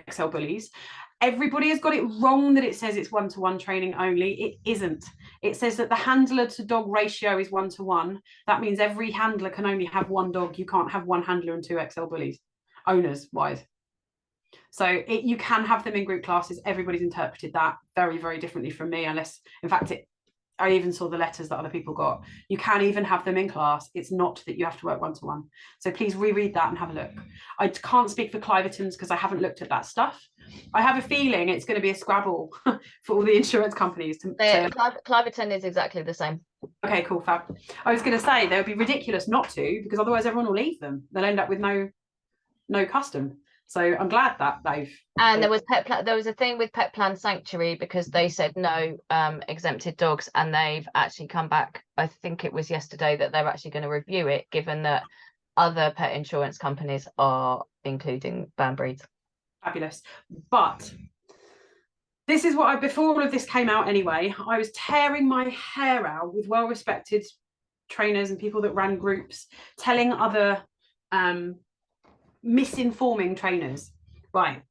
XL bullies. Everybody has got it wrong that it says it's 1-to-1 training only. It isn't. It says that the handler to dog ratio is 1-to-1. That means every handler can only have one dog. You can't have one handler and 2 XL bullies, owners wise. So you can have them in group classes. Everybody's interpreted that very, very differently from me, unless, in fact, I even saw the letters that other people got. You can even have them in class. It's not that you have to work 1-to-1. So please reread that and have a look. I can't speak for Clivertons because I haven't looked at that stuff. I have a feeling it's going to be a scrabble for all the insurance companies. Cliverton is exactly the same. Okay, cool, fab. I was going to say they would be ridiculous not to, because otherwise everyone will leave them. They'll end up with no custom. So I'm glad that they've. And there was a thing with Pet Plan Sanctuary, because they said no exempted dogs, and they've actually come back. I think it was yesterday that they're actually going to review it, given that other pet insurance companies are including banned breeds. Fabulous. But this is what before all of this came out anyway, I was tearing my hair out with well-respected trainers and people that ran groups telling other misinforming trainers, right?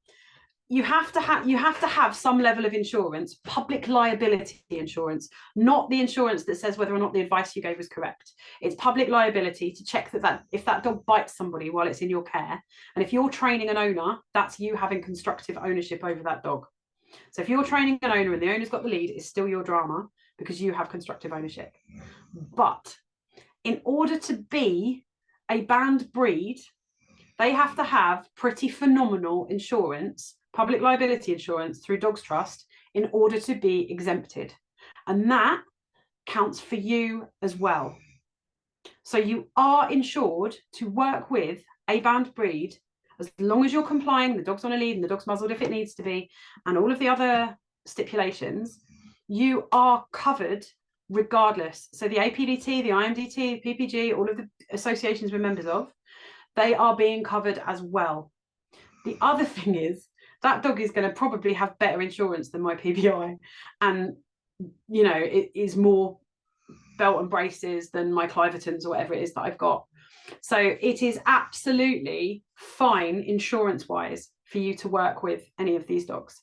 You have to have some level of insurance, public liability insurance, not the insurance that says whether or not the advice you gave was correct. It's public liability to check that if that dog bites somebody while it's in your care, and if you're training an owner, that's you having constructive ownership over that dog. So if you're training an owner and the owner's got the lead, it's still your drama because you have constructive ownership. But in order to be a banned breed, they have to have pretty phenomenal insurance, public liability insurance through Dogs Trust, in order to be exempted. And that counts for you as well. So you are insured to work with a banned breed as long as you're complying, the dog's on a lead and the dog's muzzled if it needs to be, and all of the other stipulations, you are covered regardless. So the APDT, the IMDT, the PPG, all of the associations we're members of, they are being covered as well. The other thing is that dog is going to probably have better insurance than my PBI, and you know, it is more belt and braces than my Clivertons or whatever it is that I've got. So it is absolutely fine insurance wise for you to work with any of these dogs.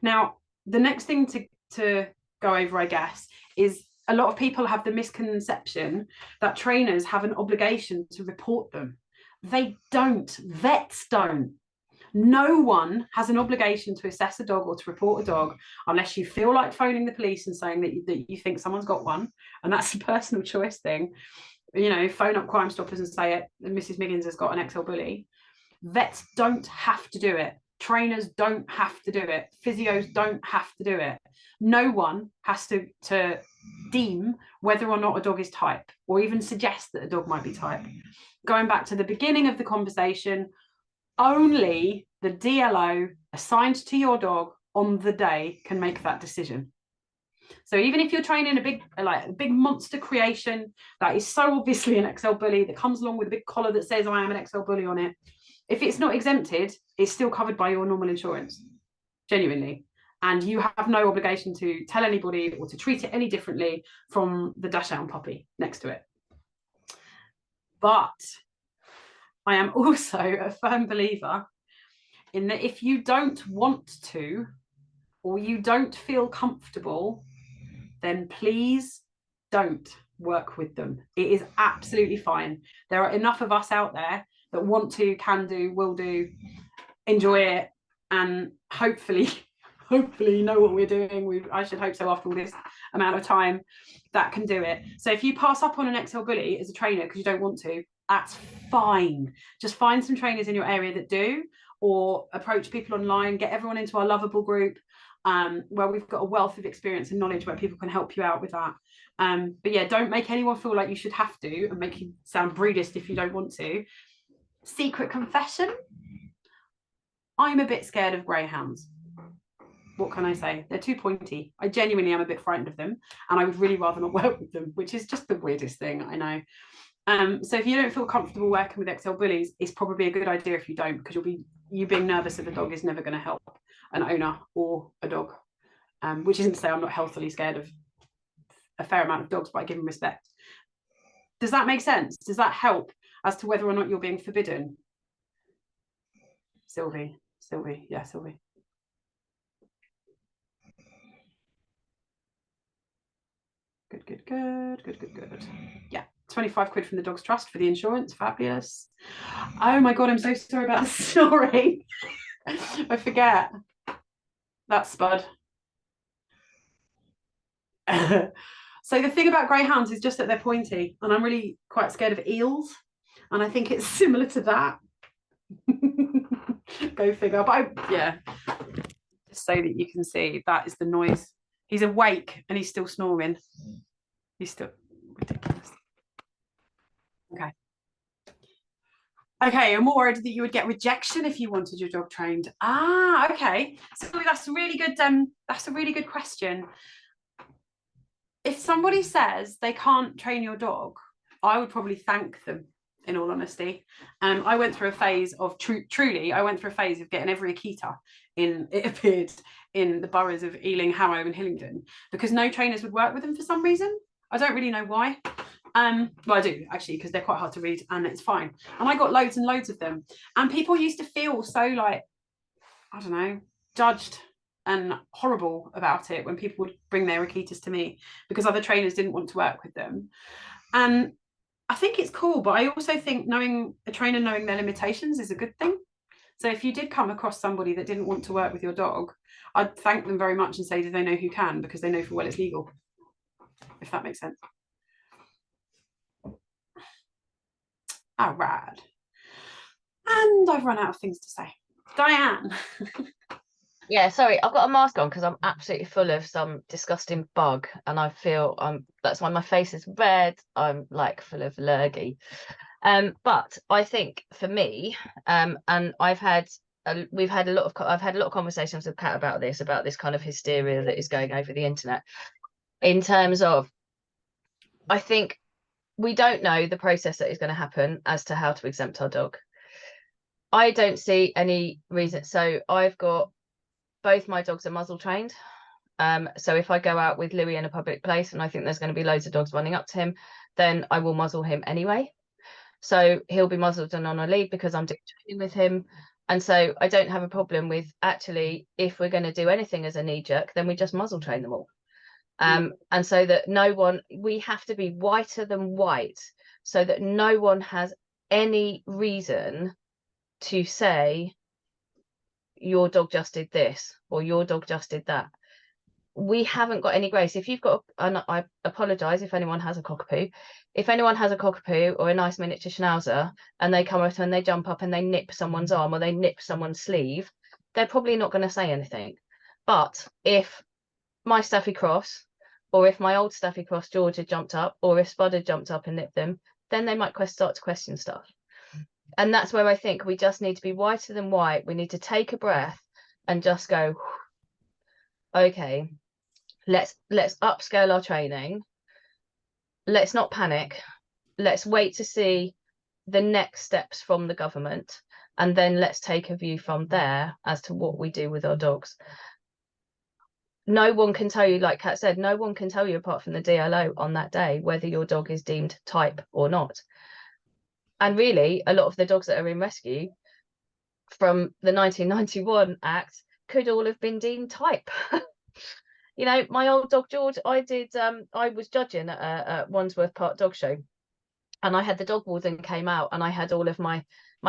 Now, the next thing to go over, I guess, is a lot of people have the misconception that trainers have an obligation to report them. They don't. Vets don't. No one has an obligation to assess a dog or to report a dog unless you feel like phoning the police and saying that you think someone's got one, and that's a personal choice thing. You know, phone up Crime Stoppers and say it, Mrs. Miggins has got an XL bully. Vets don't have to do it. Trainers don't have to do it. Physios don't have to do it. No one has to deem whether or not a dog is type, or even suggest that a dog might be type. Going back to the beginning of the conversation, only the DLO assigned to your dog on the day can make that decision. So even if you're training a big monster creation that is so obviously an XL bully, that comes along with a big collar that says I am an XL bully on it, if it's not exempted, it's still covered by your normal insurance, genuinely. And you have no obligation to tell anybody or to treat it any differently from the Dachshund puppy next to it. But I am also a firm believer in that if you don't want to, or you don't feel comfortable, then please don't work with them. It is absolutely fine. There are enough of us out there that want to, can do, will do, enjoy it, and hopefully know what we're doing. I should hope so after all this amount of time, that can do it. So if you pass up on an XL bully as a trainer because you don't want to, that's fine. Just find some trainers in your area that do, or approach people online, get everyone into our Lovable group, where we've got a wealth of experience and knowledge where people can help you out with that. But yeah, don't make anyone feel like you should have to, and make you sound breedist if you don't want to. Secret confession, I'm a bit scared of greyhounds. What can I say? They're too pointy. I genuinely am a bit frightened of them, and I would really rather not work with them, which is just the weirdest thing, I know. So if you don't feel comfortable working with XL bullies, it's probably a good idea if you don't, because you being nervous of a dog is never going to help an owner or a dog, which isn't to say I'm not healthily scared of a fair amount of dogs, but I give them respect. Does that make sense? Does that help as to whether or not you're being forbidden? Sylvie, yeah, Sylvie. Good. Yeah, 25 quid from the Dogs Trust for the insurance. Fabulous. Oh my God, I'm so sorry about the story. I forget. That's Spud. So the thing about greyhounds is just that they're pointy, and I'm really quite scared of eels, and I think it's similar to that. Go figure. But yeah, just so that you can see, that is the noise. He's awake and he's still snoring. He's still ridiculous. Okay, I'm more worried that you would get rejection if you wanted your dog trained. Okay. So that's a really good question. If somebody says they can't train your dog, I would probably thank them, in all honesty. I went through a phase of truly, I went through a phase of getting every Akita it appeared in the boroughs of Ealing, Harrow and Hillingdon, because no trainers would work with them for some reason. I don't really know why. Well, I do actually, because they're quite hard to read, and it's fine. And I got loads and loads of them. And people used to feel so like, I don't know, judged and horrible about it when people would bring their Akitas to me because other trainers didn't want to work with them. And I think it's cool, but I also think knowing a trainer, knowing their limitations is a good thing. So if you did come across somebody that didn't want to work with your dog, I'd thank them very much and say, do they know who can? Because they know full well it's legal, if that makes sense. All right. And I've run out of things to say. Diane. Yeah, sorry, I've got a mask on because I'm absolutely full of some disgusting bug, and I feel that's why my face is red. I'm like full of lurgy. But I think for me, and I've had I've had a lot of conversations with Kat about this kind of hysteria that is going over the internet. In terms of, I think we don't know the process that is going to happen as to how to exempt our dog. I don't see any reason. So I've got both my dogs are muzzle trained. So if I go out with Louis in a public place and I think there's going to be loads of dogs running up to him, then I will muzzle him anyway. So he'll be muzzled and on a lead because I'm doing training with him. And so I don't have a problem with, actually, if we're going to do anything as a knee jerk, then we just muzzle train them all. And so that we have to be whiter than white, so that no one has any reason to say your dog just did this or your dog just did that. We haven't got any grace. If you've got, and I apologize if anyone has a cockapoo, if anyone has a cockapoo or a nice miniature schnauzer and they come up and they jump up and they nip someone's arm or they nip someone's sleeve, they're probably not going to say anything. But if my Staffy Cross, or if my old Staffy Cross George had jumped up, or if Spud had jumped up and nipped them, then they might start to question stuff. And that's where I think we just need to be whiter than white. We need to take a breath and just go, okay, let's upscale our training. Let's not panic. Let's wait to see the next steps from the government, and then let's take a view from there as to what we do with our dogs. No one can tell you, like Kat said, no one can tell you apart from the DLO on that day whether your dog is deemed type or not. And really, a lot of the dogs that are in rescue from the 1991 Act could all have been deemed type. You know, my old dog George, I was judging at a Wandsworth Park dog show, and I had the dog warden came out, and I had all of my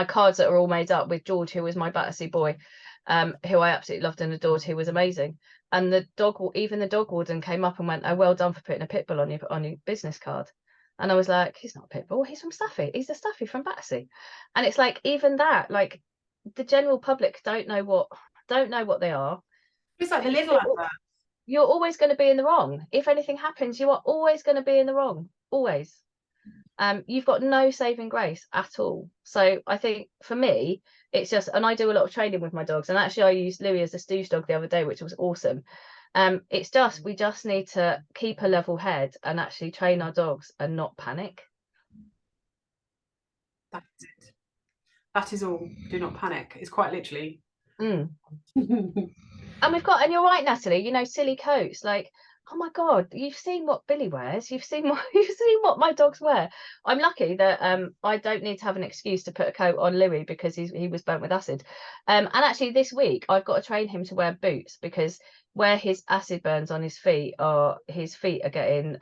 cards that are all made up with George, who was my Battersea boy, who I absolutely loved and adored, who was amazing. And even the dog warden came up and went, "Oh, well done for putting a pit bull on your business card." And I was like, "He's not a pit bull. He's from Staffy. He's a Staffy from Battersea." And it's like, even that, like, the general public don't know what they are. It's like the Lidl advert. You're always going to be in the wrong. If anything happens, you are always going to be in the wrong. Always. You've got no saving grace at all. So I think for me, it's just, and I do a lot of training with my dogs, and actually I used Louis as a stooge dog the other day, which was awesome. It's just, we just need to keep a level head and actually train our dogs and not panic. That's it. That is all. Do not panic. It's quite literally. And you're right, Natalie, you know, silly coats, like, oh my God, you've seen what Billy wears. You've seen what my dogs wear. I'm lucky that I don't need to have an excuse to put a coat on Louis because he was burnt with acid. And actually this week I've got to train him to wear boots, because where his acid burns on his feet are getting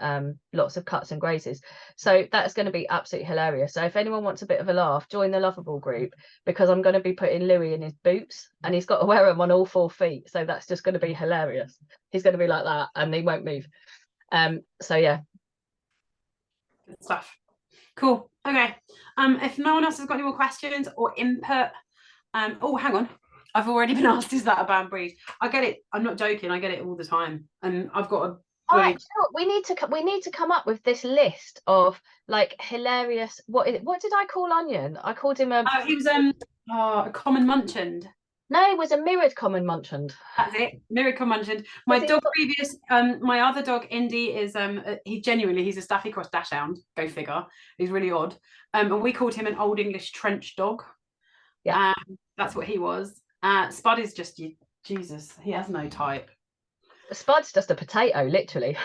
lots of cuts and grazes. So that's going to be absolutely hilarious. So if anyone wants a bit of a laugh, join the Lovable group, because I'm going to be putting Louis in his boots and he's got to wear them on all 4 feet. So that's just going to be hilarious. He's going to be like that and he won't move. So yeah. Good stuff. Cool. Okay. If no one else has got any more questions or input, oh, hang on. I've already been asked, is that a banned breed? I get it. I'm not joking. I get it all the time. And I've got a... All right, we need to come up with this list of like hilarious. What did I call Onion? I called him a... he was a common munchand. No, it was a mirrored common munchand. That's it, mirrored common munchand. My dog previous, my other dog Indy is he's a Staffy Cross Dachshund. Go figure. He's really odd. And we called him an Old English trench dog. Yeah, that's what he was. Spud is just Jesus. He has no type. Spud's just a potato, literally.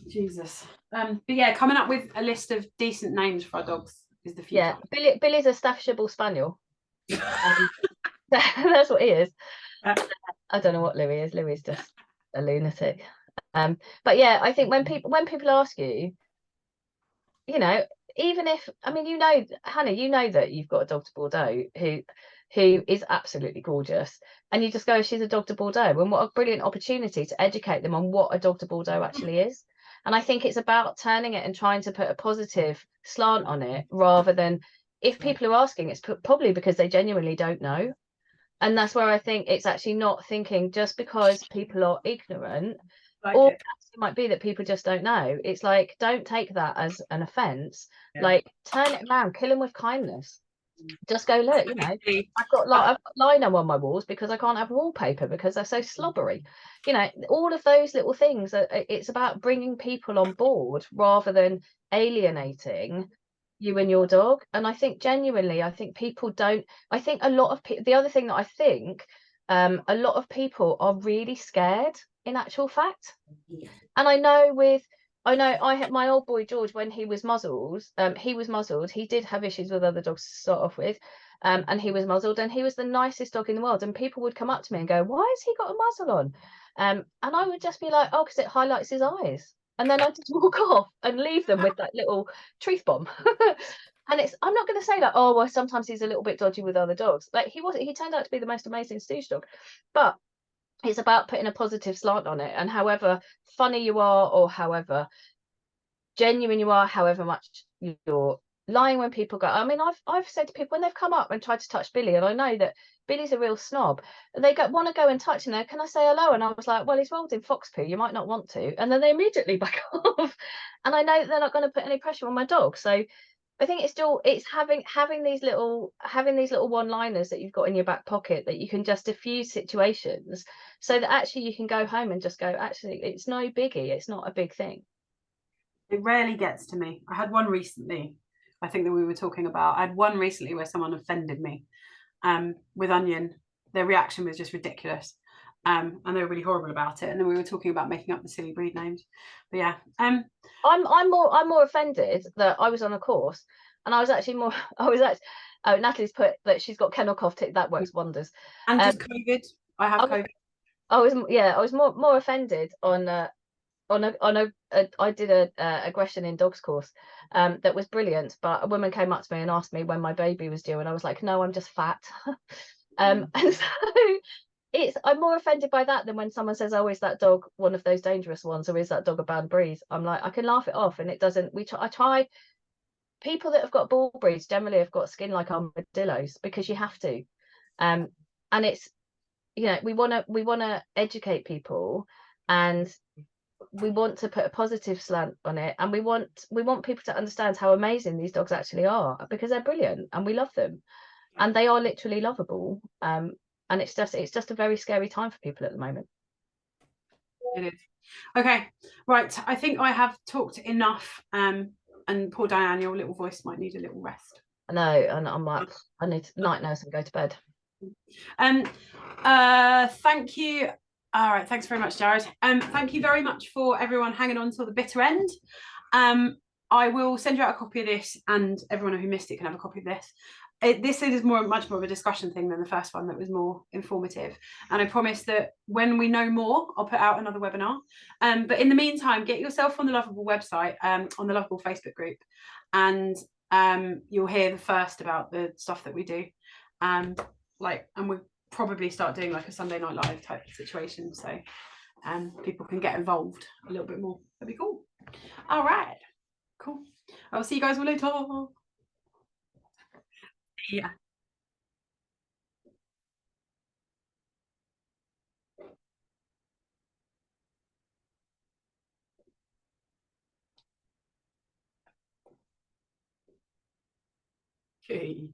Jesus. But yeah, coming up with a list of decent names for our dogs is the future. Yeah, Billy's a Staffordshire Bull Spaniel. That's what he is. I don't know what Louis is. Louis is just a lunatic. But yeah, I think when people ask you, you know, even if, I mean, you know, Hannah, you know that you've got a dog to Bordeaux who is absolutely gorgeous, and you just go, she's a dog to Bordeaux, and what a brilliant opportunity to educate them on what a dog to Bordeaux actually is. And I think it's about turning it and trying to put a positive slant on it, rather than, if people are asking, it's probably because they genuinely don't know. And that's where I think it's actually not thinking just because people are ignorant, or it might be that people just don't know. It's like, don't take that as an offense. Like, turn it around, kill them with kindness. Just go, look, you know, I've got lino on my walls because I can't have wallpaper because they're so slobbery. You know, all of those little things. It's about bringing people on board rather than alienating you and your dog. And I think genuinely, I think people don't. I think a lot of people. The other thing that I think, a lot of people are really scared. In actual fact, and I know I had my old boy George when he was muzzled. He did have issues with other dogs to start off with, and he was muzzled, and he was the nicest dog in the world. And people would come up to me and go, "Why has he got a muzzle on?" And I would just be like, "Oh, because it highlights his eyes." And then I'd just walk off and leave them with that little truth bomb. And I'm not going to say that, oh, well, sometimes he's a little bit dodgy with other dogs. Like he turned out to be the most amazing stooge dog, but it's about putting a positive slant on it. And however funny you are, or however genuine you are, however much you're lying when people go, I mean, I've said to people when they've come up and tried to touch Billy, and I know that Billy's a real snob, they want to go and touch him, there, can I say hello? And I was like, well, he's rolled in fox poo, you might not want to. And then they immediately back off. And I know they're not going to put any pressure on my dog. So I think it's having these little one-liners that you've got in your back pocket that you can just diffuse situations, so that actually you can go home and just go, actually, it's no biggie, it's not a big thing. It rarely gets to me. I had one recently, I think that we were talking about. I had one recently where someone offended me with Onion. Their reaction was just ridiculous. And they were really horrible about it. And then we were talking about making up the silly breed names. But yeah. I'm more offended that I was on a course and Natalie's put that she's got kennel cough tick, that works wonders. And just COVID. I have COVID. I was more offended I did a aggression in dogs course that was brilliant, but a woman came up to me and asked me when my baby was due, and I was like, no, I'm just fat. And so I'm more offended by that than when someone says, oh, is that dog one of those dangerous ones, or is that dog a bad breed? I'm like, I can laugh it off, and it doesn't. I try. People that have got bull breeds generally have got skin like armadillos because you have to, and it's, you know, we want to educate people, and we want to put a positive slant on it, and we want people to understand how amazing these dogs actually are, because they're brilliant and we love them, and they are literally lovable. And it's just a very scary time for people at the moment. It is. Okay, right. I think I have talked enough. And poor Diane, your little voice might need a little rest. I know, and I'm like, I need night nurse and go to bed. Thank you. All right, thanks very much, Jared. Thank you very much for everyone hanging on till the bitter end. I will send you out a copy of this, and everyone who missed it can have a copy of this. This is much more of a discussion thing than the first one that was more informative. And I promise that when we know more, I'll put out another webinar. But in the meantime, get yourself on the Lovable website, on the Lovable Facebook group, and you'll hear the first about the stuff that we do. And we'll probably start doing like a Sunday Night Live type situation, so people can get involved a little bit more. That'd be cool. All right, cool. I'll see you guys all later. Yeah. Okay.